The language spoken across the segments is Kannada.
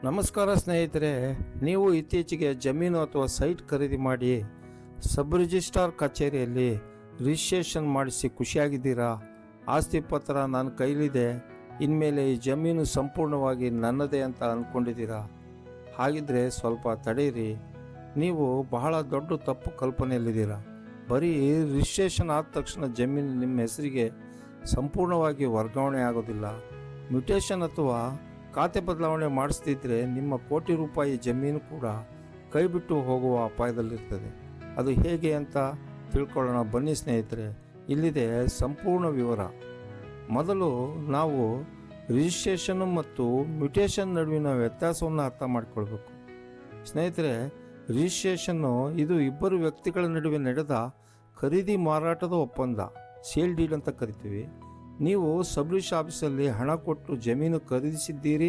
ನಮಸ್ಕಾರ ಸ್ನೇಹಿತರೆ, ನೀವು ಇತ್ತೀಚೆಗೆ ಜಮೀನು ಅಥವಾ ಸೈಟ್ ಖರೀದಿ ಮಾಡಿ ಸಬ್ ರಿಜಿಸ್ಟ್ರಾರ್ ಕಚೇರಿಯಲ್ಲಿ ರಿಜಿಸ್ಟ್ರೇಷನ್ ಮಾಡಿಸಿ ಖುಷಿಯಾಗಿದ್ದೀರಾ? ಆಸ್ತಿ ಪತ್ರ ನನ್ನ ಕೈಲಿದೆ, ಇನ್ಮೇಲೆ ಈ ಜಮೀನು ಸಂಪೂರ್ಣವಾಗಿ ನನ್ನದೇ ಅಂತ ಅಂದ್ಕೊಂಡಿದ್ದೀರಾ? ಹಾಗಿದ್ರೆ ಸ್ವಲ್ಪ ತಡೀರಿ, ನೀವು ಬಹಳ ದೊಡ್ಡ ತಪ್ಪು ಕಲ್ಪನೆಯಲ್ಲಿದ್ದೀರಾ. ಬರೀ ರಿಜಿಸ್ಟ್ರೇಷನ್ ಆದ ತಕ್ಷಣ ಜಮೀನು ನಿಮ್ಮ ಹೆಸರಿಗೆ ಸಂಪೂರ್ಣವಾಗಿ ವರ್ಗಾವಣೆ ಆಗೋದಿಲ್ಲ. ಮ್ಯೂಟೇಷನ್ ಅಥವಾ ಖಾತೆ ಬದಲಾವಣೆ ಮಾಡಿಸ್ತಿದ್ರೆ ನಿಮ್ಮ ಕೋಟಿ ರೂಪಾಯಿ ಜಮೀನು ಕೂಡ ಕೈಬಿಟ್ಟು ಹೋಗುವ ಅಪಾಯದಲ್ಲಿರ್ತದೆ. ಅದು ಹೇಗೆ ಅಂತ ತಿಳ್ಕೊಳ್ಳೋಣ ಬನ್ನಿ ಸ್ನೇಹಿತರೆ. ಇಲ್ಲಿದೆ ಸಂಪೂರ್ಣ ವಿವರ. ಮೊದಲು ನಾವು ರಿಜಿಸ್ಟ್ರೇಷನ್ ಮತ್ತು ಮ್ಯೂಟೇಷನ್ ನಡುವಿನ ವ್ಯತ್ಯಾಸವನ್ನು ಅರ್ಥ ಮಾಡಿಕೊಳ್ಬೇಕು. ಸ್ನೇಹಿತರೆ, ರಿಜಿಸ್ಟ್ರೇಷನ್ನು ಇದು ಇಬ್ಬರು ವ್ಯಕ್ತಿಗಳ ನಡುವೆ ನಡೆದ ಖರೀದಿ ಮಾರಾಟದ ಒಪ್ಪಂದ, ಸೇಲ್ ಡೀಡ್ ಅಂತ ಕರಿತೀವಿ. ನೀವು ಸಬ್ ರಿಜಿಸ್ಟ್ರಿ ಆಫೀಸಲ್ಲಿ ಹಣ ಕೊಟ್ಟು ಜಮೀನು ಖರೀದಿಸಿದ್ದೀರಿ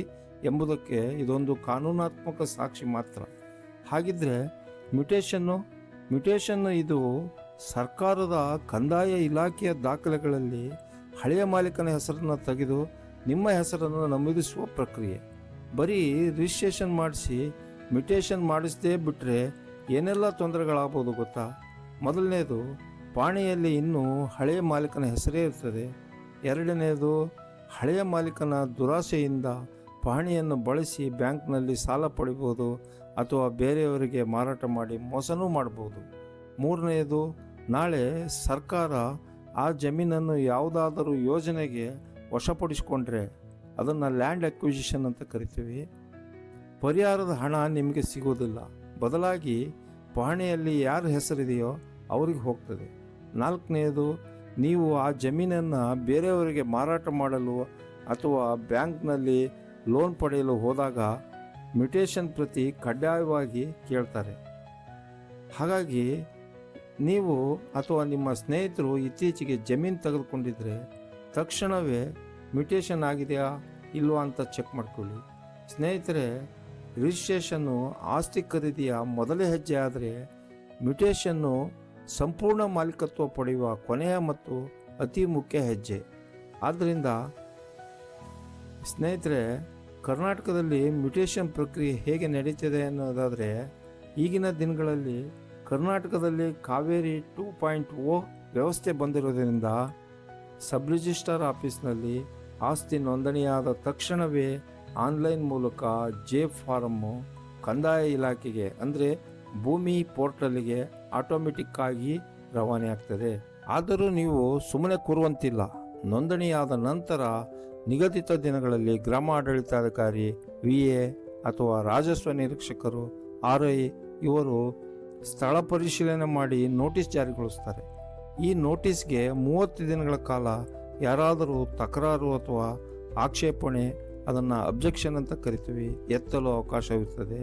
ಎಂಬುದಕ್ಕೆ ಇದೊಂದು ಕಾನೂನಾತ್ಮಕ ಸಾಕ್ಷಿ ಮಾತ್ರ. ಹಾಗಿದ್ರೆ ಮ್ಯೂಟೇಷನ್ನು ಇದು ಸರ್ಕಾರದ ಕಂದಾಯ ಇಲಾಖೆಯ ದಾಖಲೆಗಳಲ್ಲಿ ಹಳೆಯ ಮಾಲೀಕನ ಹೆಸರನ್ನು ತೆಗೆದು ನಿಮ್ಮ ಹೆಸರನ್ನು ನಮೂದಿಸುವ ಪ್ರಕ್ರಿಯೆ. ಬರೀ ರಿಜಿಸ್ಟ್ರೇಷನ್ ಮಾಡಿಸಿ ಮ್ಯೂಟೇಷನ್ ಮಾಡಿಸದೇ ಬಿಟ್ಟರೆ ಏನೆಲ್ಲ ತೊಂದರೆಗಳಾಗ್ಬೋದು ಗೊತ್ತಾ? ಮೊದಲನೇದು, ಪಾಣಿಯಲ್ಲಿ ಇನ್ನೂ ಹಳೆಯ ಮಾಲೀಕನ ಹೆಸರೇ ಇರ್ತದೆ. ಎರಡನೆಯದು, ಹಳೆಯ ಮಾಲೀಕನ ದುರಾಸೆಯಿಂದ ಪಹಣಿಯನ್ನು ಬಳಸಿ ಬ್ಯಾಂಕ್ನಲ್ಲಿ ಸಾಲ ಪಡಿಬೋದು ಅಥವಾ ಬೇರೆಯವರಿಗೆ ಮಾರಾಟ ಮಾಡಿ ಮೋಸನೂ ಮಾಡ್ಬೋದು. ಮೂರನೆಯದು, ನಾಳೆ ಸರ್ಕಾರ ಆ ಜಮೀನನ್ನು ಯಾವುದಾದರೂ ಯೋಜನೆಗೆ ವಶಪಡಿಸಿಕೊಂಡ್ರೆ ಅದನ್ನು ಲ್ಯಾಂಡ್ ಅಕ್ವಿಸಿಷನ್ ಅಂತ ಕರಿತೀವಿ. ಪರಿಹಾರದ ಹಣ ನಿಮಗೆ ಸಿಗೋದಿಲ್ಲ, ಬದಲಾಗಿ ಪಹಣಿಯಲ್ಲಿ ಯಾರ ಹೆಸರಿದೆಯೋ ಅವ್ರಿಗೆ ಹೋಗ್ತದೆ. ನಾಲ್ಕನೆಯದು, ನೀವು ಆ ಜಮೀನನ್ನು ಬೇರೆಯವರಿಗೆ ಮಾರಾಟ ಮಾಡಲು ಅಥವಾ ಬ್ಯಾಂಕ್ನಲ್ಲಿ ಲೋನ್ ಪಡೆಯಲು ಹೋದಾಗ ಮ್ಯೂಟೇಷನ್ ಪ್ರತಿ ಕಡ್ಡಾಯವಾಗಿ ಕೇಳ್ತಾರೆ. ಹಾಗಾಗಿ ನೀವು ಅಥವಾ ನಿಮ್ಮ ಸ್ನೇಹಿತರು ಇತ್ತೀಚೆಗೆ ಜಮೀನು ತೆಗೆದುಕೊಂಡಿದ್ರೆ ತಕ್ಷಣವೇ ಮ್ಯೂಟೇಷನ್ ಆಗಿದೆಯಾ ಇಲ್ವಾ ಅಂತ ಚೆಕ್ ಮಾಡ್ಕೊಳ್ಳಿ. ಸ್ನೇಹಿತರೆ, ರಿಜಿಸ್ಟ್ರೇಷನ್ನು ಆಸ್ತಿ ಖರೀದಿಯ ಮೊದಲೇ ಹೆಜ್ಜೆ ಆದರೆ ಮ್ಯೂಟೇಷನ್ನು ಸಂಪೂರ್ಣ ಮಾಲೀಕತ್ವ ಪಡೆಯುವ ಕೊನೆಯ ಮತ್ತು ಅತಿ ಮುಖ್ಯ ಹೆಜ್ಜೆ. ಆದ್ದರಿಂದ ಸ್ನೇಹಿತರೆ, ಕರ್ನಾಟಕದಲ್ಲಿ ಮ್ಯೂಟೇಷನ್ ಪ್ರಕ್ರಿಯೆ ಹೇಗೆ ನಡೀತಿದೆ ಅನ್ನೋದಾದರೆ, ಈಗಿನ ದಿನಗಳಲ್ಲಿ ಕರ್ನಾಟಕದಲ್ಲಿ ಕಾವೇರಿ 2.0 ವ್ಯವಸ್ಥೆ ಬಂದಿರೋದ್ರಿಂದ ಸಬ್ ರಿಜಿಸ್ಟ್ರಾರ್ ಆಫೀಸ್ನಲ್ಲಿ ಆಸ್ತಿ ನೋಂದಣಿಯಾದ ತಕ್ಷಣವೇ ಆನ್ಲೈನ್ ಮೂಲಕ ಜೆ ಫಾರಮ್ಮು ಕಂದಾಯ ಇಲಾಖೆಗೆ ಅಂದರೆ ಭೂಮಿ ಪೋರ್ಟಲ್ಗೆ ಆಟೋಮೆಟಿಕ್ ಆಗಿ ರವಾನೆ ಆಗ್ತದೆ. ಆದರೂ ನೀವು ಸುಮ್ಮನೆ ಕೂರುವಂತಿಲ್ಲ. ನೋಂದಣಿಯಾದ ನಂತರ ನಿಗದಿತ ದಿನಗಳಲ್ಲಿ ಗ್ರಾಮ ಆಡಳಿತಾಧಿಕಾರಿ, VA ಅಥವಾ ರಾಜಸ್ವ ನಿರೀಕ್ಷಕರು, RI ಇವರು ಸ್ಥಳ ಪರಿಶೀಲನೆ ಮಾಡಿ ನೋಟಿಸ್ ಜಾರಿಗೊಳಿಸ್ತಾರೆ. ಈ ನೋಟಿಸ್ಗೆ 30 ದಿನಗಳ ಕಾಲ ಯಾರಾದರೂ ತಕರಾರು ಅಥವಾ ಆಕ್ಷೇಪಣೆ, ಅದನ್ನು ಅಬ್ಜೆಕ್ಷನ್ ಅಂತ ಕರಿತೀವಿ, ಎತ್ತಲು ಅವಕಾಶವಿರ್ತದೆ.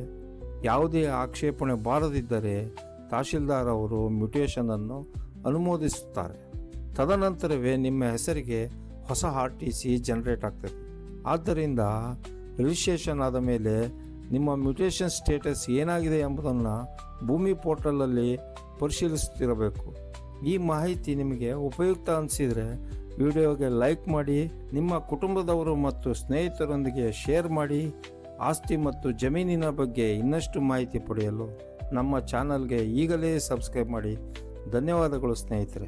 ಯಾವುದೇ ಆಕ್ಷೇಪಣೆ ಬಾರದಿದ್ದರೆ ತಹಶೀಲ್ದಾರ್ ಅವರು ಮ್ಯೂಟೇಷನನ್ನು ಅನುಮೋದಿಸುತ್ತಾರೆ. ತದನಂತರವೇ ನಿಮ್ಮ ಹೆಸರಿಗೆ ಹೊಸ RTC ಜನರೇಟ್ ಆಗ್ತದೆ. ಆದ್ದರಿಂದ ರಿಜಿಸ್ಟ್ರೇಷನ್ ಆದ ಮೇಲೆ ನಿಮ್ಮ ಮ್ಯೂಟೇಷನ್ ಸ್ಟೇಟಸ್ ಏನಾಗಿದೆ ಎಂಬುದನ್ನು ಭೂಮಿ ಪೋರ್ಟಲಲ್ಲಿ ಪರಿಶೀಲಿಸುತ್ತಿರಬೇಕು. ಈ ಮಾಹಿತಿ ನಿಮಗೆ ಉಪಯುಕ್ತ ಅನಿಸಿದರೆ ವಿಡಿಯೋಗೆ ಲೈಕ್ ಮಾಡಿ, ನಿಮ್ಮ ಕುಟುಂಬದವರು ಮತ್ತು ಸ್ನೇಹಿತರೊಂದಿಗೆ ಶೇರ್ ಮಾಡಿ. ಆಸ್ತಿ ಮತ್ತು ಜಮೀನಿನ ಬಗ್ಗೆ ಇನ್ನಷ್ಟು ಮಾಹಿತಿ ಪಡೆಯಲು ನಮ್ಮ ಚಾನಲ್ಗೆ ಈಗಲೇ ಸಬ್ಸ್ಕ್ರೈಬ್ ಮಾಡಿ. ಧನ್ಯವಾದಗಳು ಸ್ನೇಹಿತರೆ.